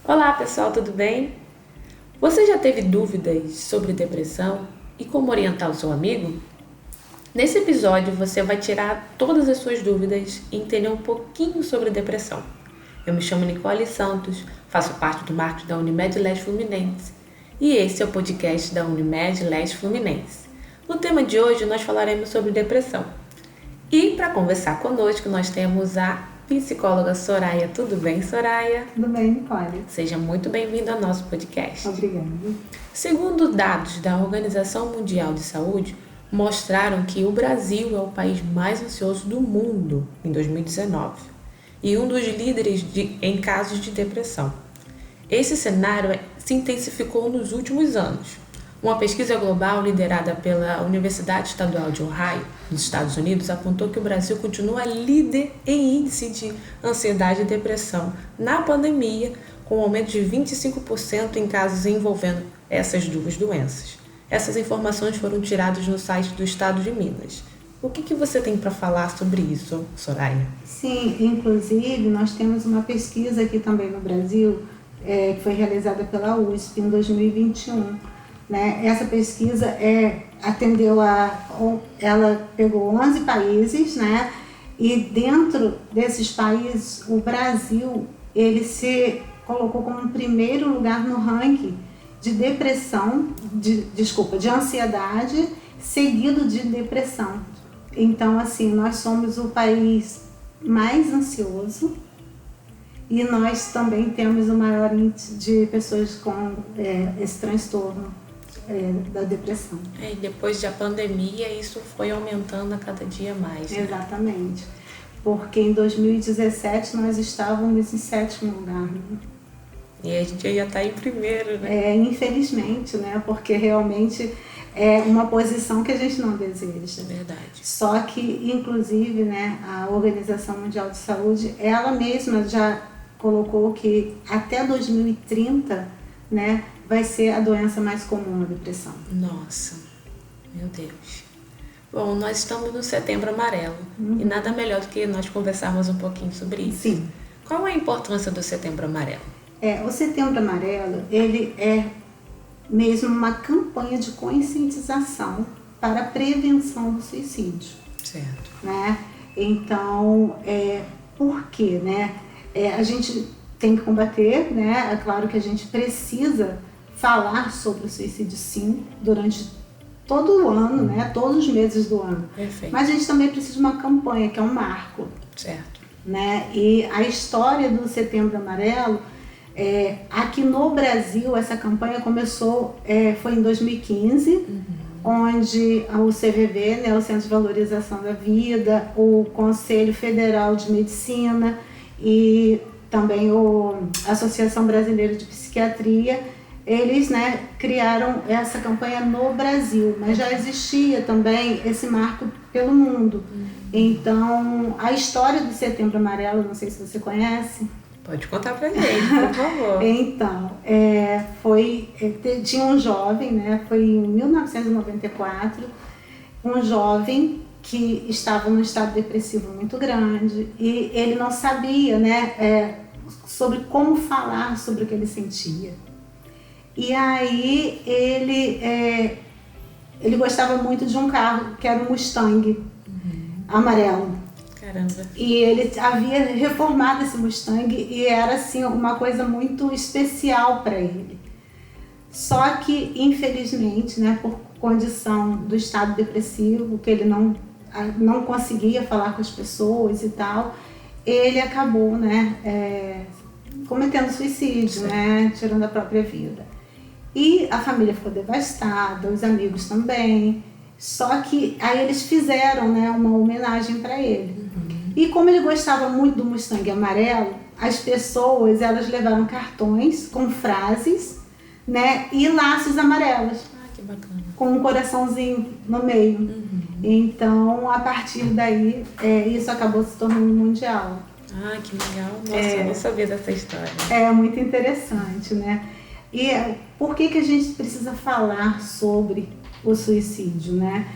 Olá pessoal, tudo bem? Você já teve dúvidas sobre depressão e como orientar o seu amigo? Nesse episódio você vai tirar todas as suas dúvidas e entender um pouquinho sobre depressão. Eu me chamo Nicole Santos, faço parte do marketing da Unimed Leste Fluminense e esse é o podcast da Unimed Leste Fluminense. No tema de hoje nós falaremos sobre depressão. E para conversar conosco nós temos a psicóloga Soraya. Tudo bem, Soraya? Tudo bem, Nicole. Seja muito bem-vinda ao nosso podcast. Obrigada. Segundo dados da Organização Mundial de Saúde, mostraram que o Brasil é o país mais ansioso do mundo em 2019 e um dos líderes em casos de depressão. Esse cenário se intensificou nos últimos anos. Uma pesquisa global liderada pela Universidade Estadual de Ohio, nos Estados Unidos, apontou que o Brasil continua líder em índice de ansiedade e depressão na pandemia, com um aumento de 25% em casos envolvendo essas duas doenças. Essas informações foram tiradas no site do Estado de Minas. O que você tem para falar sobre isso, Soraya? Sim, inclusive nós temos uma pesquisa aqui também no Brasil, que foi realizada pela USP em 2021. Né? Essa pesquisa ela pegou 11 países, né? E dentro desses países, o Brasil ele se colocou como em primeiro lugar no ranking de depressão, de ansiedade, seguido de depressão. Então, assim, nós somos o país mais ansioso e nós também temos o maior índice de pessoas com esse transtorno da depressão. E depois da pandemia, isso foi aumentando a cada dia mais. Né? Exatamente. Porque em 2017 nós estávamos em 7º lugar. Né? E a gente já está em primeiro, né? Infelizmente, né? Porque realmente é uma posição que a gente não deseja. É verdade. Só que, inclusive, né, a Organização Mundial de Saúde, ela mesma já colocou que até 2030, né, vai ser a doença mais comum, a depressão. Nossa, meu Deus. Bom, nós estamos no Setembro Amarelo e nada melhor do que nós conversarmos um pouquinho sobre isso. Sim. Qual é a importância do Setembro Amarelo? O Setembro Amarelo, ele é mesmo uma campanha de conscientização para a prevenção do suicídio. Certo. Né? Então, por quê? Né? A gente tem que combater, né? É claro que a gente precisa falar sobre o suicídio, sim, durante todo o ano, né? Todos os meses do ano. Perfeito. Mas a gente também precisa de uma campanha, que é um marco. Certo. Né? E a história do Setembro Amarelo, aqui no Brasil, essa campanha começou, foi em 2015, onde o CVV, né, o Centro de Valorização da Vida, o Conselho Federal de Medicina e também a Associação Brasileira de Psiquiatria, eles, né, criaram essa campanha no Brasil, mas já existia também esse marco pelo mundo. Então, a história do Setembro Amarelo, não sei se você conhece. Pode contar pra gente, por favor. Então, tinha um jovem, né, foi em 1994, um jovem que estava num estado depressivo muito grande e ele não sabia, né, sobre como falar sobre o que ele sentia. E aí ele gostava muito de um carro que era um Mustang amarelo. Caramba. E ele havia reformado esse Mustang e era assim uma coisa muito especial para ele. Só que, infelizmente, né, por condição do estado depressivo, que ele não conseguia falar com as pessoas e tal, ele acabou, né, cometendo suicídio, né, tirando a própria vida. E a família ficou devastada, os amigos também. Só que aí eles fizeram, né, uma homenagem para ele. E como ele gostava muito do Mustang amarelo, as pessoas, elas levaram cartões com frases, né, e laços amarelos. Que bacana. Com um coraçãozinho no meio. Então, a partir daí, isso acabou se tornando mundial. Ah, que legal. Nossa, eu não sabia dessa história. É muito interessante, né? E por que a gente precisa falar sobre o suicídio, né?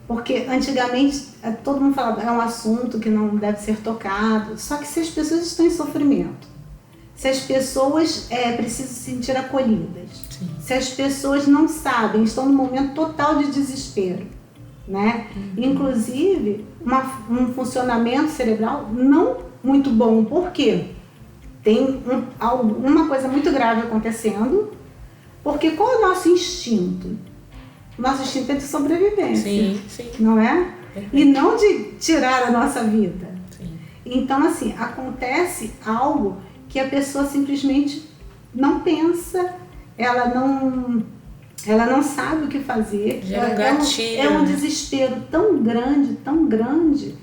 Porque antigamente todo mundo falava é um assunto que não deve ser tocado. Só que se as pessoas estão em sofrimento, se as pessoas precisam se sentir acolhidas, Sim. se as pessoas não sabem, estão num momento total de desespero, né? Inclusive um funcionamento cerebral não muito bom. Por quê? Tem alguma coisa muito grave acontecendo, porque qual é o nosso instinto? O nosso instinto é de sobrevivência, sim. não é? E não de tirar a nossa vida. Sim. Então, assim, acontece algo que a pessoa simplesmente não pensa, ela não sabe o que fazer. Gera um gatilho, é um né? desespero tão grande,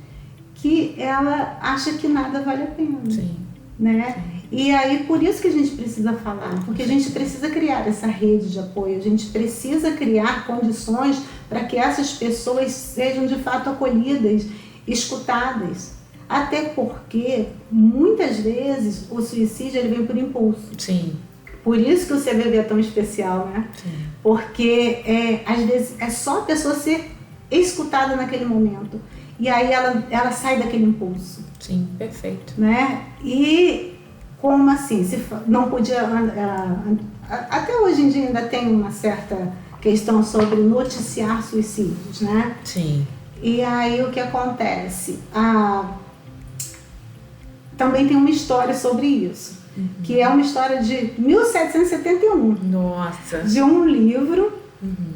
que ela acha que nada vale a pena. Sim. Né? E aí, por isso que a gente precisa falar, porque a gente precisa criar essa rede de apoio, a gente precisa criar condições para que essas pessoas sejam de fato acolhidas, escutadas. Até porque, muitas vezes, o suicídio ele vem por impulso. Sim. Por isso que o CVV é tão especial, né? Sim. Porque, às vezes, é só a pessoa ser escutada naquele momento. E aí ela sai daquele impulso. Sim, perfeito. Né? E como assim, se não podia, até hoje em dia ainda tem uma certa questão sobre noticiar suicídios, né? Sim. E aí o que acontece? Também tem uma história sobre isso, que é uma história de 1771, Nossa. de um livro,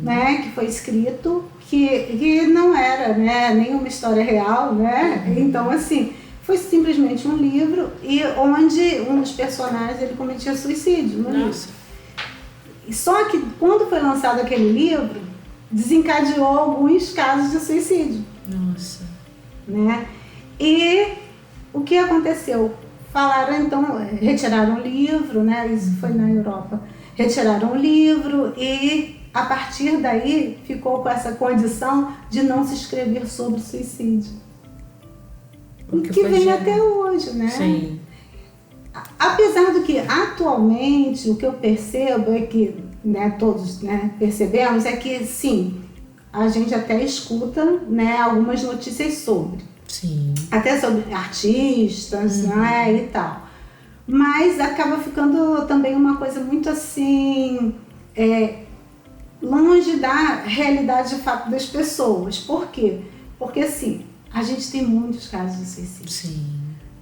né, que foi escrito, que não era, né, nenhuma história real, né? Então, assim, foi simplesmente um livro e onde um dos personagens ele cometia suicídio no livro. Só que quando foi lançado aquele livro, desencadeou alguns casos de suicídio. Nossa. Né? E o que aconteceu? Falaram então, retiraram o livro, né? Isso foi na Europa. Retiraram o livro e a partir daí ficou com essa condição de não se escrever sobre suicídio. Porque que vem até hoje, né? Sim. Apesar do que atualmente o que eu percebo é que, né, todos, né, percebemos é que sim, a gente até escuta, né, algumas notícias sobre. Sim. Até sobre artistas, né, e tal. Mas acaba ficando também uma coisa muito assim, longe da realidade de fato das pessoas. Por quê? Porque assim, a gente tem muitos casos de suicídio. Sim.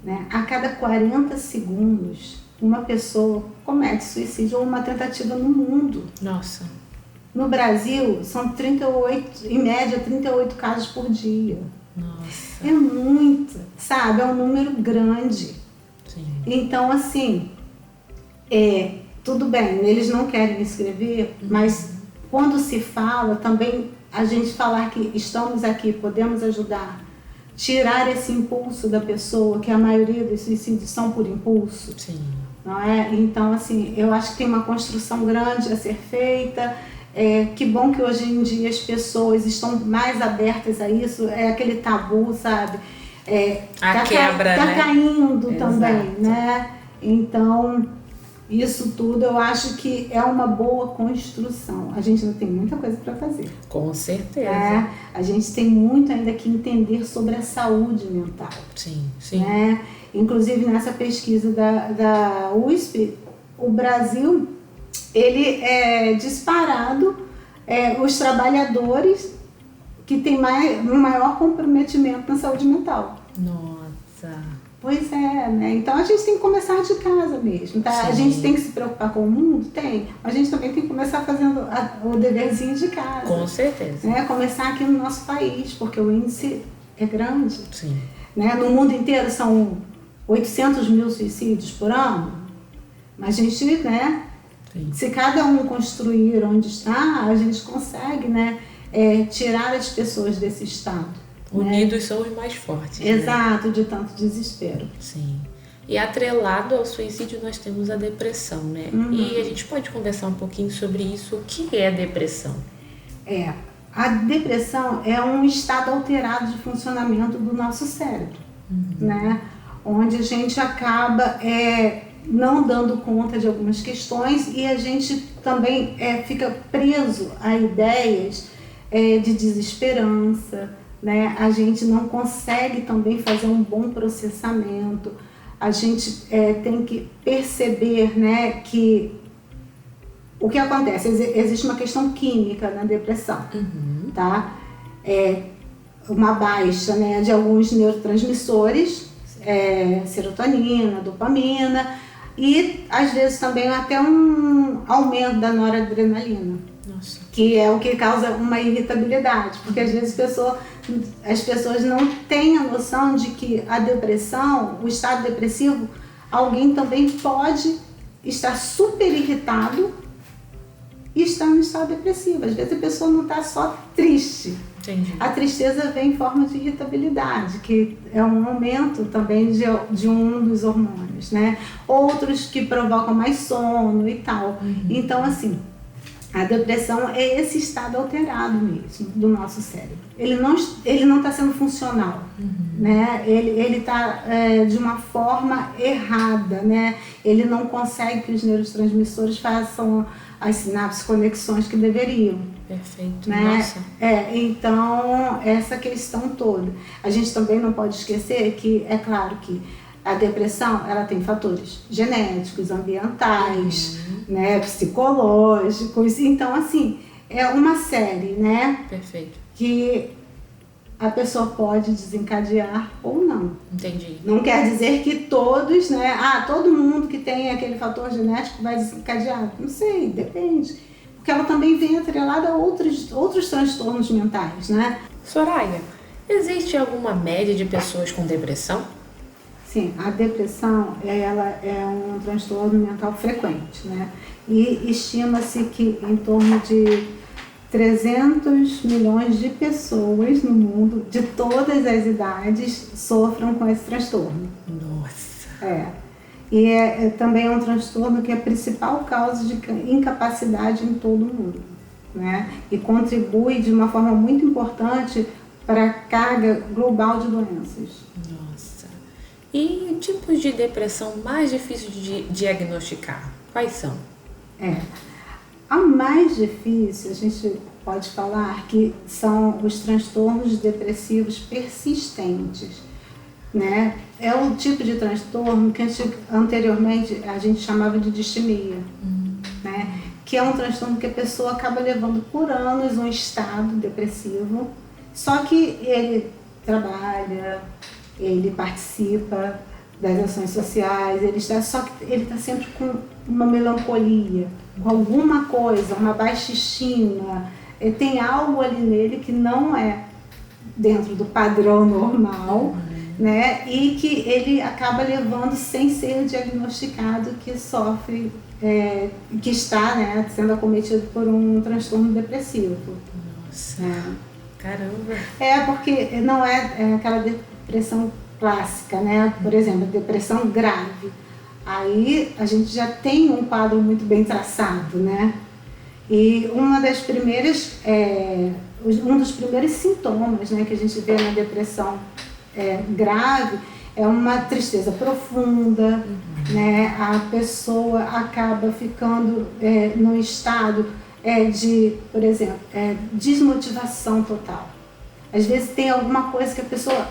Né? A cada 40 segundos, uma pessoa comete suicídio ou uma tentativa no mundo. Nossa. No Brasil, são 38, em média, 38 casos por dia. Nossa. É muito, sabe? É um número grande. Sim. Então, assim, tudo bem, eles não querem escrever, mas quando se fala, também a gente falar que estamos aqui, podemos ajudar, tirar esse impulso da pessoa, que a maioria dos suicídios são por impulso. Sim. Não é? Então, assim, eu acho que tem uma construção grande a ser feita. Que bom que hoje em dia as pessoas estão mais abertas a isso, aquele tabu, sabe? A quebra, tá né? caindo Exato. também, né? Então, isso tudo eu acho que é uma boa construção. A gente ainda tem muita coisa para fazer. Com certeza. A gente tem muito ainda que entender sobre a saúde mental. Sim, sim. Né? Inclusive nessa pesquisa da USP, o Brasil, ele é disparado os trabalhadores que têm um maior comprometimento na saúde mental. Nossa. Pois é, né? Então a gente tem que começar de casa mesmo, tá? Sim. A gente tem que se preocupar com o mundo? Tem. Mas a gente também tem que começar fazendo o deverzinho de casa. Com certeza. Né? Começar aqui no nosso país, porque o índice é grande. Sim. Né? No mundo inteiro são 800 mil suicídios por ano. Mas a gente, né? Sim. Se cada um construir onde está, a gente consegue, né? Tirar as pessoas desse estado. Unidos são os mais fortes. Exato, né? de tanto desespero. Sim. E atrelado ao suicídio nós temos a depressão, né? E a gente pode conversar um pouquinho sobre isso. O que é a depressão? A depressão é um estado alterado de funcionamento do nosso cérebro, né? Onde a gente acaba não dando conta de algumas questões e a gente também fica preso a ideias de desesperança, né? A gente não consegue também fazer um bom processamento. A gente tem que perceber, né, que o que acontece? Existe uma questão química na depressão, tá? Uma baixa, né, de alguns neurotransmissores, serotonina, dopamina, e às vezes também até um aumento da noradrenalina. Nossa. Que é o que causa uma irritabilidade, porque às vezes as pessoas não têm a noção de que a depressão, o estado depressivo, alguém também pode estar super irritado e estar no estado depressivo. Às vezes a pessoa não está só triste. Entendi. A tristeza vem em forma de irritabilidade, que é um aumento também de um dos hormônios, né? Outros que provocam mais sono e tal. Então, assim, a depressão é esse estado alterado mesmo do nosso cérebro. Ele não está sendo funcional, né? Ele está de uma forma errada, né? Ele não consegue que os neurotransmissores façam as sinapses, conexões que deveriam. Perfeito, né? Nossa. Então, essa questão toda. A gente também não pode esquecer que, é claro que a depressão, ela tem fatores genéticos, ambientais, né, psicológicos. Então, assim, é uma série, né? Perfeito. Que a pessoa pode desencadear ou não. Entendi. Não quer dizer que todos, né? Todo mundo que tem aquele fator genético vai desencadear. Não sei, depende. Porque ela também vem atrelada a outros transtornos mentais, né? Soraya, existe alguma média de pessoas com depressão? Sim, a depressão, ela é um transtorno mental frequente, né? E estima-se que em torno de 300 milhões de pessoas no mundo, de todas as idades, sofram com esse transtorno. Nossa! E também é um transtorno que é a principal causa de incapacidade em todo o mundo, né? E contribui de uma forma muito importante para a carga global de doenças. Nossa! E tipos de depressão mais difíceis de diagnosticar? Quais são? A mais difícil, a gente pode falar que são os transtornos depressivos persistentes, né? É um tipo de transtorno que anteriormente a gente chamava de distimia, né? Que é um transtorno que a pessoa acaba levando por anos um estado depressivo, só que ele trabalha, ele participa das ações sociais, só que ele está sempre com uma melancolia, com alguma coisa, uma baixa estima, tem algo ali nele que não é dentro do padrão normal, né? E que ele acaba levando sem ser diagnosticado que sofre, que está, né, sendo acometido por um transtorno depressivo. Nossa! Caramba! Porque não é aquela depressão clássica, né? Por exemplo, a depressão grave. Aí a gente já tem um quadro muito bem traçado, né? E uma das primeiras, um dos primeiros sintomas, né, que a gente vê na depressão grave é uma tristeza profunda, né? A pessoa acaba ficando num estado de, por exemplo, desmotivação total. Às vezes tem alguma coisa que a pessoa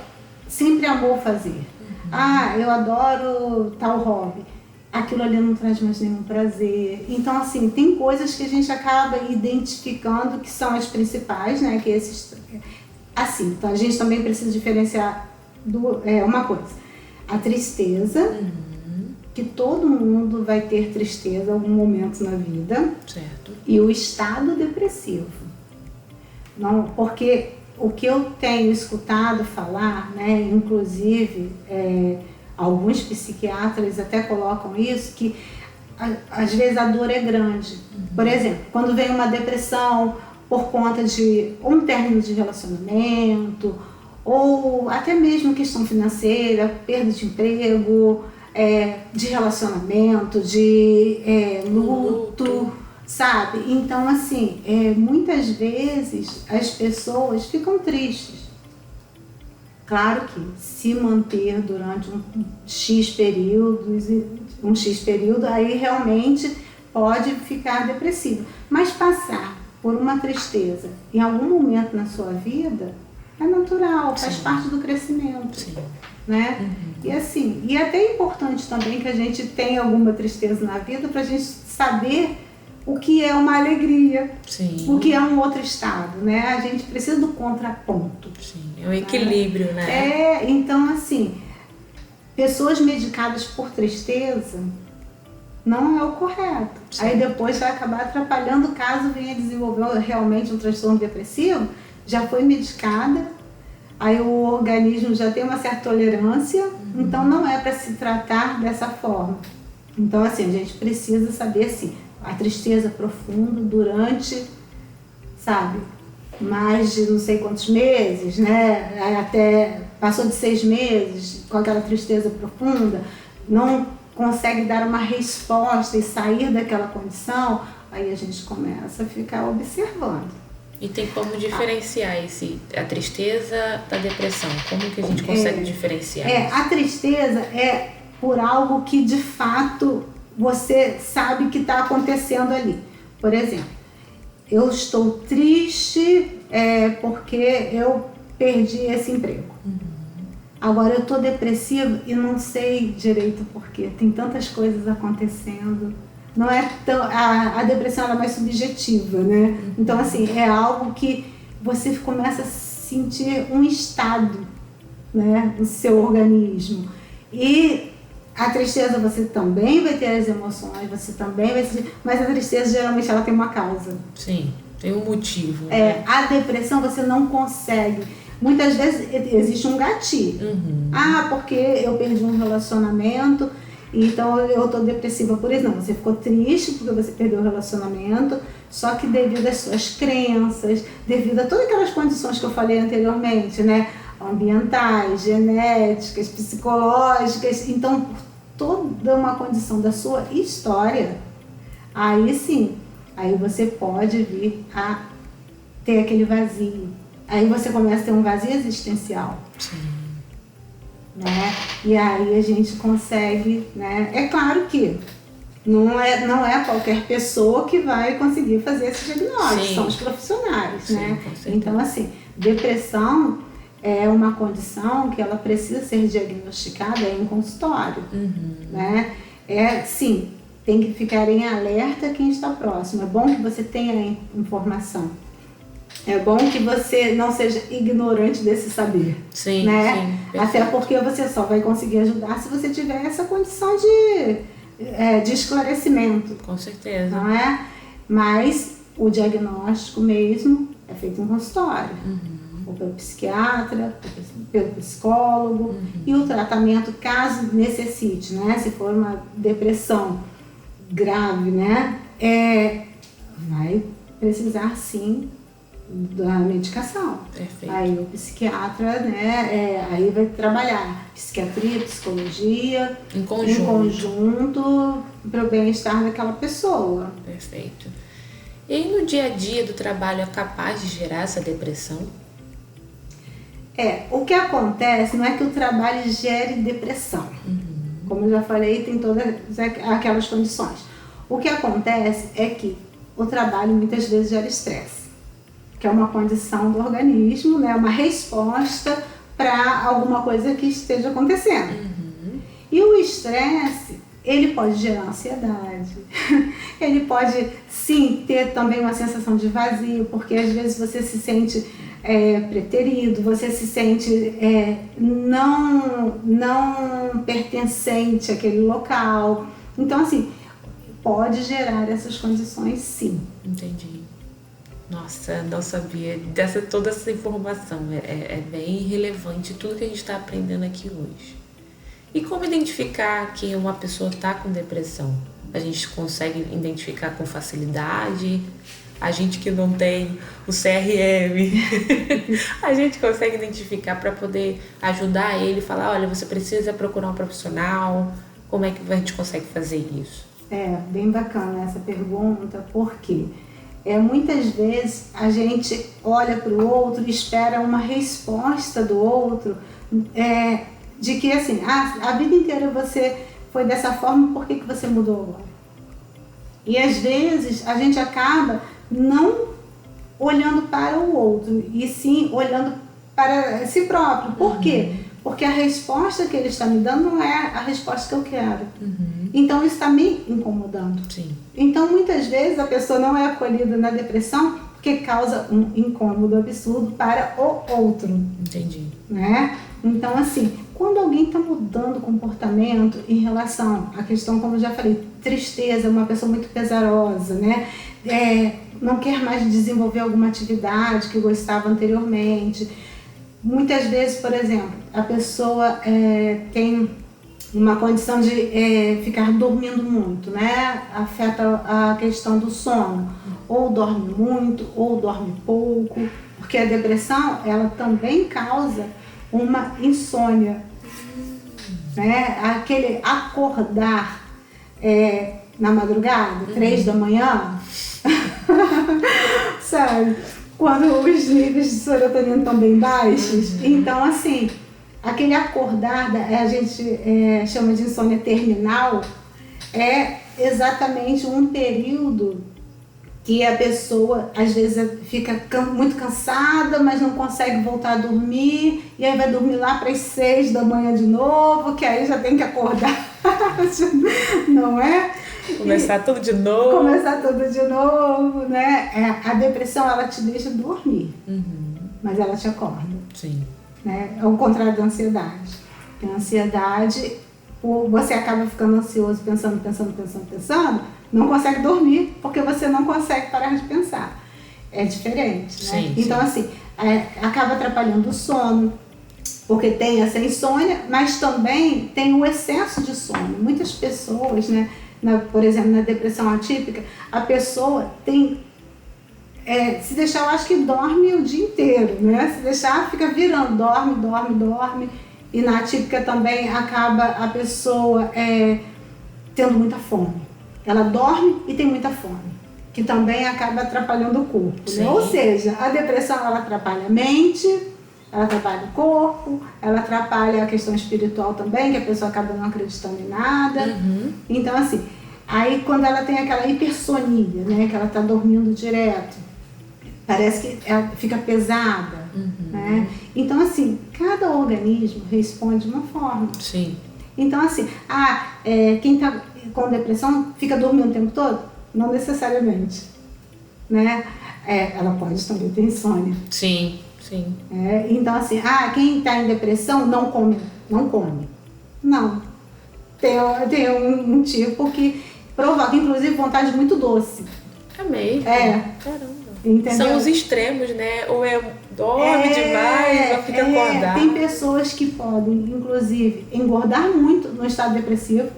sempre amou fazer. Eu adoro tal hobby. Aquilo ali não traz mais nenhum prazer. Então, assim, tem coisas que a gente acaba identificando que são as principais, né? Que assim, então a gente também precisa diferenciar uma coisa. A tristeza, que todo mundo vai ter tristeza em algum momento na vida. Certo. E o estado depressivo. Não, porque o que eu tenho escutado falar, né, inclusive alguns psiquiatras até colocam isso, que às vezes a dor é grande. Por exemplo, quando vem uma depressão por conta de um término de relacionamento, ou até mesmo questão financeira, perda de emprego, de relacionamento, de luto, sabe? Então, assim, muitas vezes as pessoas ficam tristes. Claro que se manter durante um X período, aí realmente pode ficar depressivo. Mas passar por uma tristeza em algum momento na sua vida, é natural, faz parte do crescimento. Sim. Né? E assim, e é até importante também que a gente tenha alguma tristeza na vida para a gente saber o que é uma alegria, Sim. o que é um outro estado, né? A gente precisa do contraponto. Sim, é um equilíbrio, né? Então assim, pessoas medicadas por tristeza não é o correto. Sim. Aí depois vai acabar atrapalhando caso venha desenvolver realmente um transtorno depressivo, já foi medicada, aí o organismo já tem uma certa tolerância, então não é para se tratar dessa forma. Então assim, a gente precisa saber assim, a tristeza profunda durante, sabe, mais de não sei quantos meses, né? Até passou de 6 meses com aquela tristeza profunda, não consegue dar uma resposta e sair daquela condição, aí a gente começa a ficar observando. E tem como diferenciar a tristeza da depressão? Como que a gente consegue diferenciar? A tristeza é por algo que de fato você sabe que está acontecendo ali. Por exemplo, eu estou triste porque eu perdi esse emprego. Agora eu estou depressiva e não sei direito porquê. Tem tantas coisas acontecendo. Não é tão, a depressão ela é mais subjetiva, né? Então assim, é algo que você começa a sentir um estado, né, no seu organismo. E a tristeza você também vai ter as emoções, você também vai sentir, mas a tristeza geralmente ela tem uma causa. Sim, tem um motivo. Né? A depressão você não consegue. Muitas vezes existe um gatilho. Porque eu perdi um relacionamento, então eu estou depressiva por isso. Não, você ficou triste porque você perdeu o relacionamento, só que devido às suas crenças, devido a todas aquelas condições que eu falei anteriormente, né? Ambientais, genéticas, psicológicas, então por toda uma condição da sua história, aí sim, aí você pode vir a ter aquele vazio. Aí você começa a ter um vazio existencial. Sim. Né? E aí a gente consegue, né? É claro que não é qualquer pessoa que vai conseguir fazer esse diagnóstico, são os profissionais, sim, né? Com certeza. Então assim, depressão é uma condição que ela precisa ser diagnosticada em consultório, né? Sim, tem que ficar em alerta quem está próximo. É bom que você tenha informação. É bom que você não seja ignorante desse saber. Sim, né? sim. Até porque você só vai conseguir ajudar se você tiver essa condição de esclarecimento. Com certeza. Não é? Mas o diagnóstico mesmo é feito em consultório. Ou pelo psiquiatra, ou pelo psicólogo. E o tratamento, caso necessite, né? Se for uma depressão grave, né? Vai precisar sim da medicação. Perfeito. Aí o psiquiatra, né, aí vai trabalhar psiquiatria, psicologia em conjunto para o bem-estar daquela pessoa. Perfeito. E aí no dia a dia do trabalho é capaz de gerar essa depressão? O que acontece não é que o trabalho gere depressão. Como eu já falei, tem todas aquelas condições. O que acontece é que o trabalho muitas vezes gera estresse, que é uma condição do organismo, né? Uma resposta para alguma coisa que esteja acontecendo. E o estresse, ele pode gerar ansiedade, ele pode sim ter também uma sensação de vazio, porque às vezes você se sente preterido, você se sente não pertencente àquele local. Então assim, pode gerar essas condições sim. Entendi. Nossa, não sabia toda essa informação, é bem relevante tudo que a gente está aprendendo aqui hoje. E como identificar que uma pessoa está com depressão? A gente consegue identificar com facilidade? A gente que não tem o CRM, a gente consegue identificar para poder ajudar ele, falar, olha, você precisa procurar um profissional, como é que a gente consegue fazer isso? Bem bacana essa pergunta, porque muitas vezes a gente olha para o outro e espera uma resposta do outro, de que assim, a vida inteira você foi dessa forma, por que você mudou agora? E às vezes a gente acaba não olhando para o outro, e sim olhando para si próprio. Por quê? Porque a resposta que ele está me dando não é a resposta que eu quero. Então isso está me incomodando. Sim. Então muitas vezes a pessoa não é acolhida na depressão porque causa um incômodo absurdo para o outro. Entendi. Né? Então assim, quando alguém está mudando o comportamento em relação à questão, como eu já falei, tristeza, uma pessoa muito pesarosa, né? Não quer mais desenvolver alguma atividade que gostava anteriormente. Muitas vezes, por exemplo, a pessoa tem uma condição de ficar dormindo muito, né? Afeta a questão do sono. Ou dorme muito, ou dorme pouco, porque a depressão, ela também causa uma insônia, né? Aquele acordar na madrugada, 3 da manhã, sabe? Quando os níveis de serotonina estão bem baixos. Então, assim, aquele acordar, a gente chama de insônia terminal, é exatamente um período que a pessoa, às vezes, fica muito cansada, mas não consegue voltar a dormir, e aí vai dormir lá para as 6 da manhã de novo, que aí já tem que acordar, não é? Começar tudo de novo. Começar tudo de novo, né? A depressão, ela te deixa dormir, mas ela te acorda. Sim. Né? É o contrário da ansiedade. A ansiedade, você acaba ficando ansioso, pensando, não consegue dormir, porque você não consegue parar de pensar. É diferente, né? Sim, então, assim, acaba atrapalhando o sono, porque tem essa insônia, mas também tem o excesso de sono. Muitas pessoas, né? Por exemplo, na depressão atípica, a pessoa tem, se deixar, eu acho que dorme o dia inteiro, né? Se deixar, fica virando, dorme. E na atípica também acaba a pessoa tendo muita fome. Ela dorme e tem muita fome, que também acaba atrapalhando o corpo, né? Ou seja, a depressão, ela atrapalha a mente, ela atrapalha o corpo, ela atrapalha a questão espiritual também, que a pessoa acaba não acreditando em nada. Então, assim, aí quando ela tem aquela hipersonia, né, que ela está dormindo direto, parece que ela fica pesada, né? Então, assim, cada organismo responde de uma forma. Sim. Então, assim, quem está com depressão fica dormindo o tempo todo? Não necessariamente, né? Ela pode também ter insônia. Sim. Então, assim, quem está em depressão não come. Não. Tem um tipo que provoca, inclusive, vontade muito doce. É mesmo? Caramba. Entendeu? São os extremos, né? Ou dorme demais, ou fica acordado. Tem pessoas que podem, inclusive, engordar muito no estado depressivo,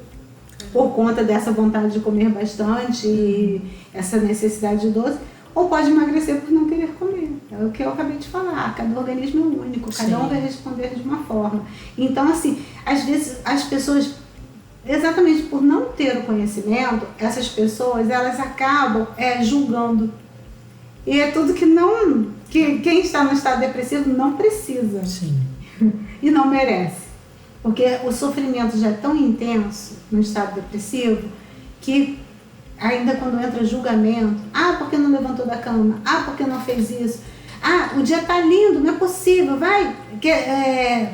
por conta dessa vontade de comer bastante e essa necessidade de doce, ou pode emagrecer por não querer comer. É o que eu acabei de falar, cada organismo é único, cada um vai responder de uma forma. Então, assim, às vezes as pessoas, exatamente por não ter o conhecimento, essas pessoas, elas acabam julgando. E é tudo que quem está no estado depressivo não precisa. Sim. E não merece. Porque o sofrimento já é tão intenso no estado depressivo que ainda quando entra julgamento, porque não levantou da cama, porque não fez isso, o dia tá lindo, não é possível,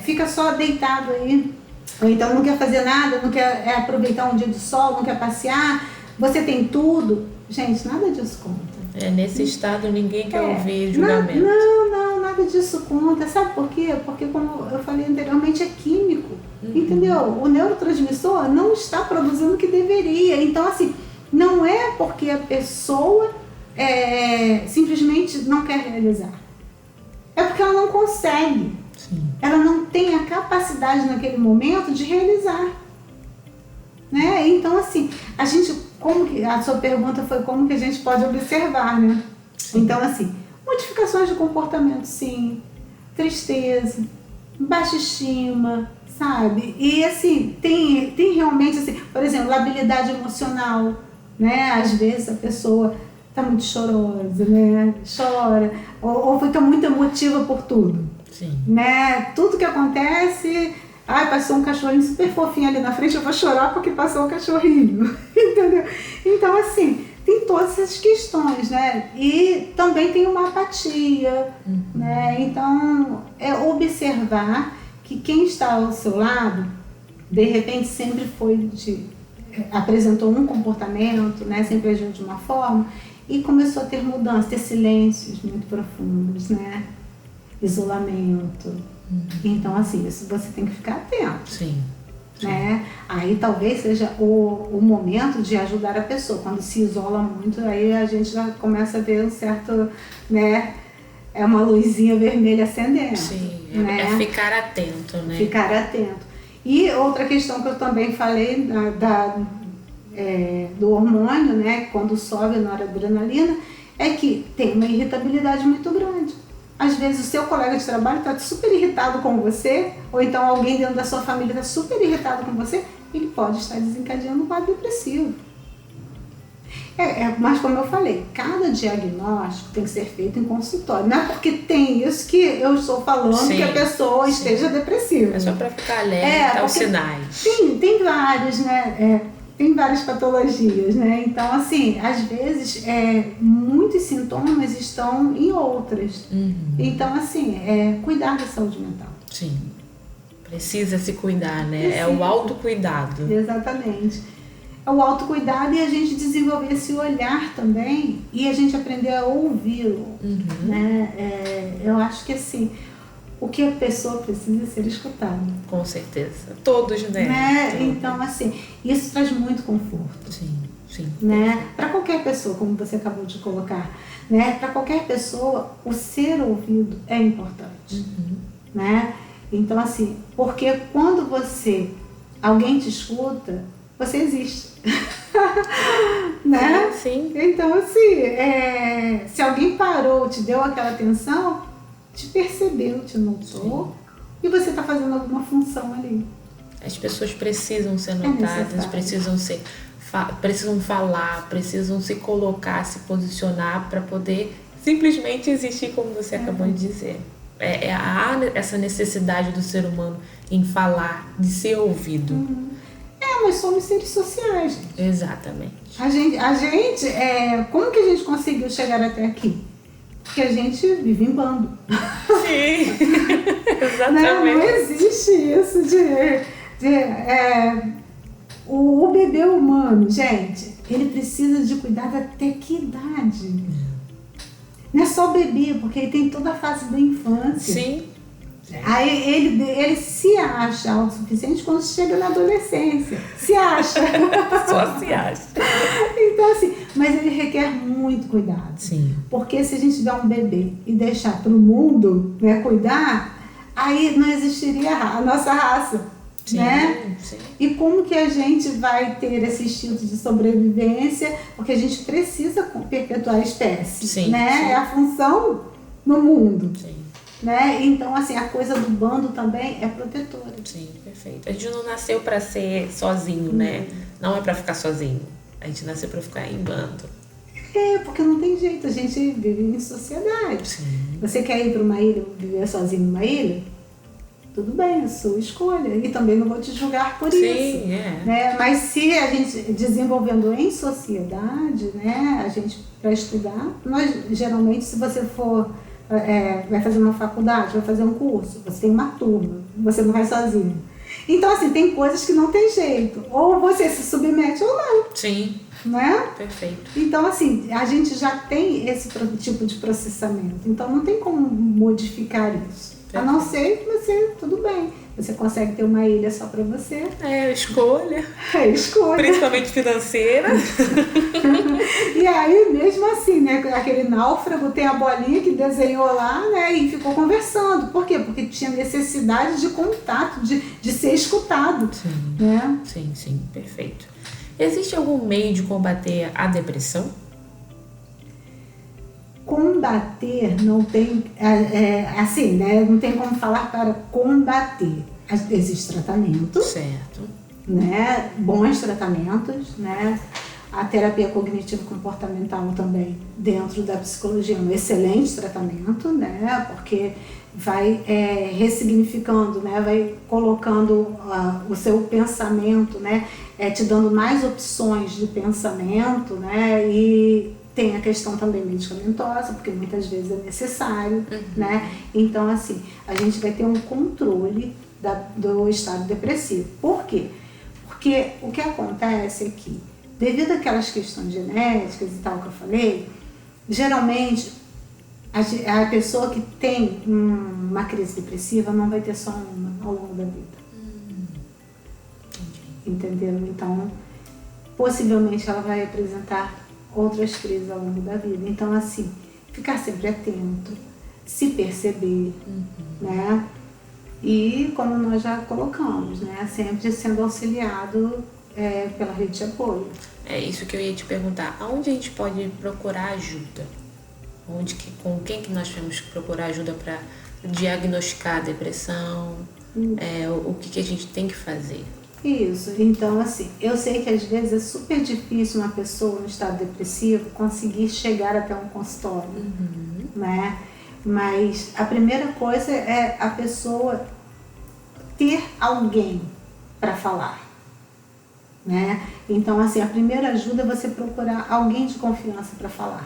fica só deitado aí, ou então não quer fazer nada, não quer aproveitar um dia de sol, não quer passear, você tem tudo. Gente, nada disso conta. Nesse estado ninguém quer ouvir julgamento. Não, nada disso conta. Sabe por quê? Porque, como eu falei anteriormente, é químico. Entendeu? O neurotransmissor não está produzindo o que deveria. Então, assim, não é porque a pessoa simplesmente não quer realizar. É porque ela não consegue. Sim. Ela não tem a capacidade naquele momento de realizar. Né? Então, assim, a sua pergunta foi como que a gente pode observar, né? Sim. Então, assim, modificações de comportamento, sim, tristeza, baixa estima, sabe? E, assim, tem realmente, assim, por exemplo, labilidade emocional, né? Às vezes a pessoa tá muito chorosa, né? Chora, ou fica muito emotiva por tudo. Sim. Né? Tudo que acontece... passou um cachorrinho super fofinho ali na frente, eu vou chorar porque passou um cachorrinho, entendeu? Então, assim, tem todas essas questões, né? E também tem uma apatia, né? Então, é observar que quem está ao seu lado, de repente, sempre apresentou um comportamento, né? Sempre agiu de uma forma e começou a ter mudanças, ter silêncios muito profundos, né? Isolamento. Então, assim, isso você tem que ficar atento. Sim. Né? Aí talvez seja o momento de ajudar a pessoa. Quando se isola muito, aí a gente já começa a ver um certo, né? É uma luzinha vermelha acendendo. Sim, né? É ficar atento, né? Ficar atento. E outra questão que eu também falei do hormônio, né? Quando sobe a noradrenalina, é que tem uma irritabilidade muito grande. Às vezes o seu colega de trabalho está super irritado com você, ou então alguém dentro da sua família está super irritado com você, ele pode estar desencadeando um quadro depressivo. Mas como eu falei, cada diagnóstico tem que ser feito em consultório. Não é porque tem isso que eu estou falando que a pessoa esteja depressiva. É só para ficar alerta aos sinais. Tem vários, né? Tem várias patologias, né? Então, assim, às vezes, muitos sintomas estão em outras. Então, assim, cuidar da saúde mental. Sim. Precisa se cuidar, né? Precisa. É o autocuidado. Exatamente. É o autocuidado e a gente desenvolver esse olhar também e a gente aprender a ouvi-lo, né? Eu acho que, assim, o que a pessoa precisa é ser escutada. Com certeza. Todos, né? Todos. Então, assim, isso traz muito conforto. Sim. Né? Para qualquer pessoa, como você acabou de colocar, né? Para qualquer pessoa, o ser ouvido é importante. Né? Então, assim, porque quando alguém te escuta, você existe. Né? Sim. Então, assim, se alguém parou, te deu aquela atenção, te percebeu, te notou, e você está fazendo alguma função ali. As pessoas precisam ser notadas, precisam falar, precisam se colocar, se posicionar para poder simplesmente existir, como você acabou de dizer. Há essa necessidade do ser humano em falar, de ser ouvido. Nós somos seres sociais. Gente. Exatamente. A gente como que a gente conseguiu chegar até aqui? Porque a gente vive em bando. Sim, exatamente. Não existe isso o bebê humano, gente, ele precisa de cuidado até que idade? Não é só bebê, porque ele tem toda a fase da infância. Sim. Aí ele se acha autossuficiente quando chega na adolescência. Se acha. Só se acha. Então, assim, mas ele requer muito cuidado. Sim. Porque se a gente tiver um bebê e deixar para o mundo, né, cuidar, aí não existiria a nossa raça. Sim, né? Sim. E como que a gente vai ter esse instinto de sobrevivência? Porque a gente precisa perpetuar a espécie. Sim, né? sim. É a função no mundo. Sim. Né? Então, assim, a coisa do bando também é protetora. Sim, perfeito. A gente não nasceu para ser sozinho, né? Não é para ficar sozinho. A gente nasceu para ficar em bando. Porque não tem jeito, a gente vive em sociedade. Sim. Você quer ir para uma ilha, viver sozinho numa ilha? Tudo bem, é sua escolha. E também não vou te julgar por isso. Sim, né? Mas se a gente desenvolvendo em sociedade, né, a gente para estudar, nós geralmente, se você for vai fazer uma faculdade, vai fazer um curso, você tem uma turma, você não vai sozinho. Então, assim, tem coisas que não tem jeito. Ou você se submete ou não. Sim. Né? Perfeito. Então, assim, a gente já tem esse tipo de processamento. Então, não tem como modificar isso. Perfeito. A não ser que você, tudo bem, você consegue ter uma ilha só para você. Escolha. Escolha. Principalmente financeira. E aí, mesmo assim, né, aquele náufrago tem a bolinha que desenhou lá, né, e ficou conversando. Por quê? Porque tinha necessidade de contato, de ser escutado. Sim. Né? Sim, perfeito. Existe algum meio de combater a depressão? Combater não tem, assim, né? Não tem como falar para combater. Existe tratamento. Certo. Né? Bons tratamentos, né? A terapia cognitivo-comportamental também, dentro da psicologia, é um excelente tratamento, né? Porque vai ressignificando, né? Vai colocando o seu pensamento, né? Te dando mais opções de pensamento, né? E tem a questão também medicamentosa, porque muitas vezes é necessário, né? Então, assim, a gente vai ter um controle do estado depressivo. Por quê? Porque o que acontece é que, devido àquelas questões genéticas e tal que eu falei, geralmente a pessoa que tem uma crise depressiva não vai ter só uma ao longo da vida. Entendeu? Então, possivelmente ela vai apresentar outras crises ao longo da vida. Então, assim, ficar sempre atento, se perceber, né? E, como nós já colocamos, né? Sempre sendo auxiliado pela rede de apoio. É isso que eu ia te perguntar. Aonde a gente pode procurar ajuda? Com quem que nós temos que procurar ajuda para diagnosticar a depressão? O que a gente tem que fazer? Isso, então assim, eu sei que às vezes é super difícil uma pessoa no estado depressivo conseguir chegar até um consultório, né? Mas a primeira coisa é a pessoa ter alguém para falar, né? Então assim, a primeira ajuda é você procurar alguém de confiança para falar.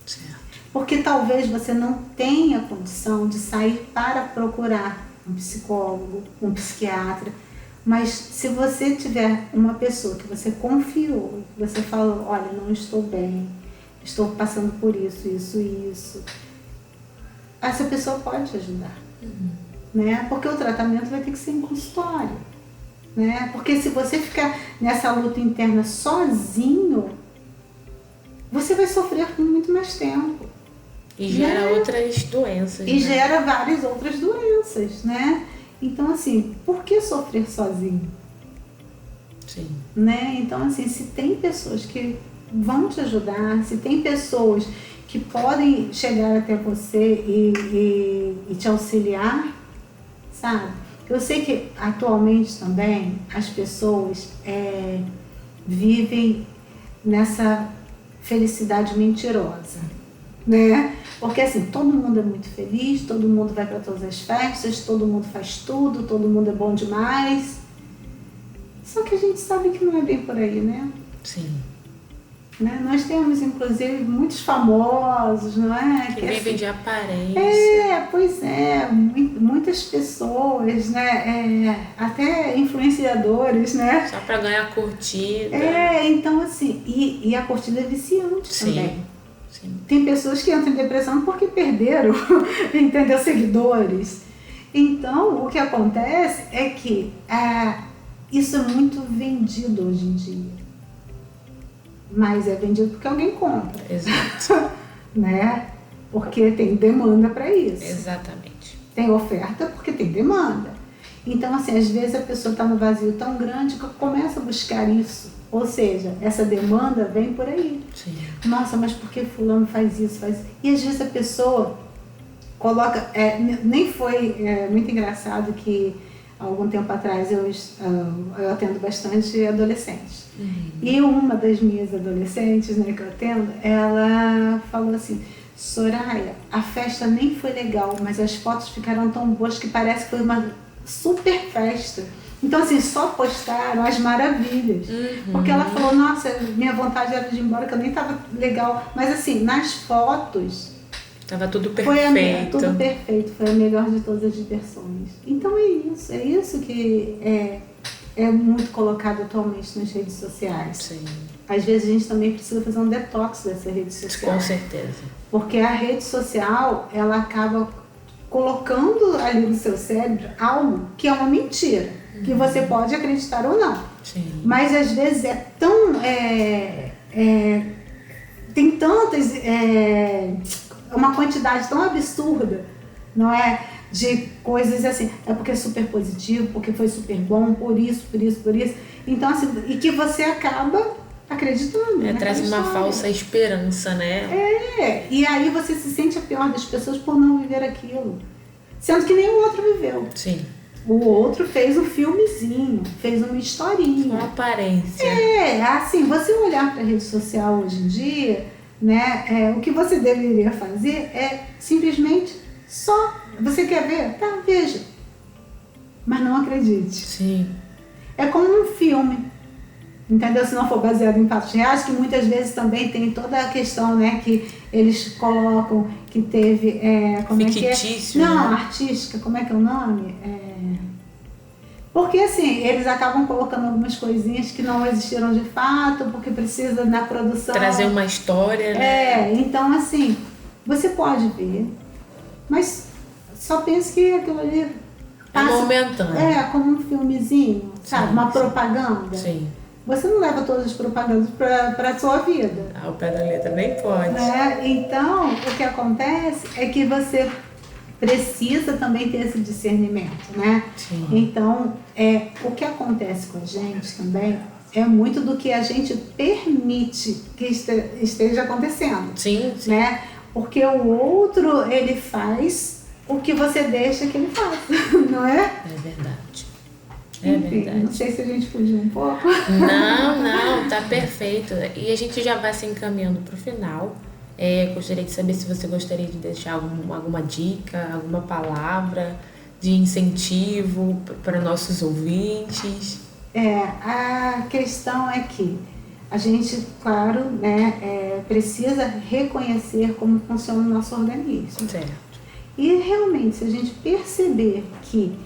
Certo. Porque talvez você não tenha condição de sair para procurar um psicólogo, um psiquiatra. Mas se você tiver uma pessoa que você confiou, você falou, olha, não estou bem, estou passando por isso, essa pessoa pode te ajudar, né? Porque o tratamento vai ter que ser em consultório, né? Porque se você ficar nessa luta interna sozinho, você vai sofrer por muito mais tempo. E gera outras doenças. E gera várias outras doenças, né? Então, assim, por que sofrer sozinho? Sim. Né? Então, assim, se tem pessoas que vão te ajudar, se tem pessoas que podem chegar até você e te auxiliar, sabe? Eu sei que atualmente também as pessoas vivem nessa felicidade mentirosa, né? Porque assim, todo mundo é muito feliz, todo mundo vai para todas as festas, todo mundo faz tudo, todo mundo é bom demais. Só que a gente sabe que não é bem por aí, né? Sim. Né? Nós temos, inclusive, muitos famosos, não é? Que vivem de aparência. Pois é, muitas pessoas, né? Até influenciadores, né? Só para ganhar curtida. Então assim, e a curtida é viciante também. Sim. Tem pessoas que entram em depressão porque perderam, entendeu? Seguidores. Então, o que acontece é que isso é muito vendido hoje em dia. Mas é vendido porque alguém compra. Exato. Né? Porque tem demanda para isso. Exatamente. Tem oferta porque tem demanda. Então, assim, às vezes a pessoa está no vazio tão grande que começa a buscar isso. Ou seja, essa demanda vem por aí. Sim. Nossa, mas por que fulano faz isso, faz isso? E às vezes a pessoa coloca... nem foi muito engraçado que há algum tempo atrás eu atendo bastante adolescentes. E uma das minhas adolescentes, né, que eu atendo, ela falou assim, Soraya, a festa nem foi legal, mas as fotos ficaram tão boas que parece que foi uma super festa. Então, assim, só postaram as maravilhas. Porque ela falou, nossa, minha vontade era de ir embora, que eu nem estava legal. Mas, assim, nas fotos... Tava tudo perfeito. Tudo perfeito, foi a melhor de todas as diversões. Então, é isso que é muito colocado atualmente nas redes sociais. Sim. Às vezes, a gente também precisa fazer um detox dessas redes sociais. Com certeza. Porque a rede social, ela acaba colocando ali no seu cérebro algo que é uma mentira. Que você pode acreditar ou não. Sim. Mas às vezes é tão... tem tantas... uma quantidade tão absurda, não é? De coisas assim. É porque é super positivo, porque foi super bom, por isso. Então, assim, e que você acaba acreditando. Traz uma falsa esperança, né? E aí você se sente a pior das pessoas por não viver aquilo. Sendo que nenhum outro viveu. Sim. O outro fez um filmezinho, fez uma historinha. Uma aparência. Assim, você olhar para a rede social hoje em dia, né, o que você deveria fazer é simplesmente só, você quer ver? Tá, veja. Mas não acredite. Sim. É como um filme, entendeu? Se não for baseado em fatos reais, que muitas vezes também tem toda a questão, né, que eles colocam que teve, fictício, Não, né? artística, como é que é o nome? Porque assim, eles acabam colocando algumas coisinhas que não existiram de fato, porque precisa na produção... Trazer uma história, né? Então assim, você pode ver, mas só pense que aquilo ali É momentâneo. como um filmezinho, sabe? Sim, Uma sim. propaganda. Sim. Você não leva todas as propagandas para a sua vida. Ao pé da letra nem pode. Né? Então, o que acontece é que você precisa também ter esse discernimento, né? Sim. Então, o que acontece com a gente também é muito do que a gente permite que esteja acontecendo. Sim, sim. Né? Porque o outro, ele faz o que você deixa que ele faça, não é? É verdade. É Enfim, verdade. não sei se a gente fugiu um pouco. Não, tá perfeito. E a gente já vai se encaminhando pro final. Gostaria de saber se você gostaria de deixar alguma dica, alguma palavra de incentivo para nossos ouvintes. A questão é que a gente, claro, né, precisa reconhecer como funciona o nosso organismo. Certo. E realmente, se a gente perceber que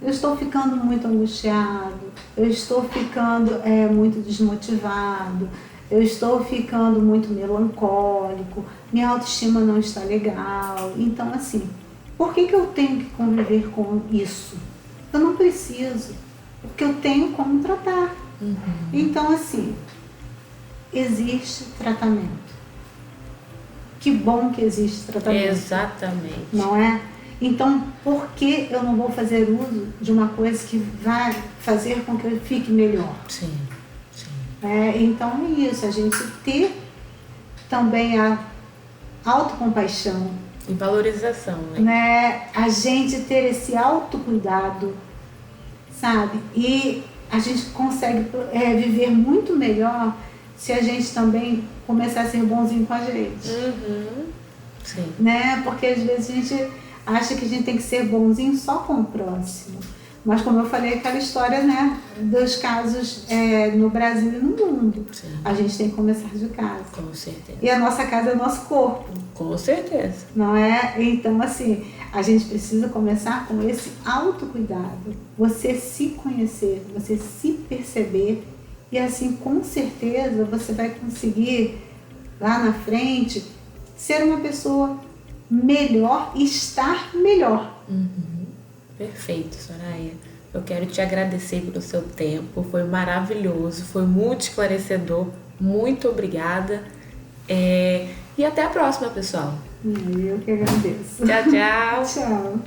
eu estou ficando muito angustiado, eu estou ficando muito desmotivado, eu estou ficando muito melancólico, minha autoestima não está legal. Então, assim, por que eu tenho que conviver com isso? Eu não preciso, porque eu tenho como tratar. Uhum. Então, assim, existe tratamento. Que bom que existe tratamento. Exatamente. Não é? Então, por que eu não vou fazer uso de uma coisa que vai fazer com que eu fique melhor? Sim, sim. Então é isso, a gente ter também a autocompaixão. E valorização, né? A gente ter esse autocuidado, sabe? E a gente consegue viver muito melhor se a gente também começar a ser bonzinho com a gente. Uhum. Sim. Porque às vezes a gente acha que a gente tem que ser bonzinho só com o próximo. Mas como eu falei, aquela história, né, dos casos no Brasil e no mundo. Sim. A gente tem que começar de casa. Com certeza. E a nossa casa é o nosso corpo. Com certeza. Não é? Então, assim, a gente precisa começar com esse autocuidado. Você se conhecer, você se perceber. E assim, com certeza, você vai conseguir, lá na frente, ser uma pessoa melhor e estar melhor. Uhum. Perfeito, Soraya. Eu quero te agradecer pelo seu tempo. Foi maravilhoso, foi muito esclarecedor. Muito obrigada. E até a próxima, pessoal. Eu que agradeço. Tchau, tchau. Tchau.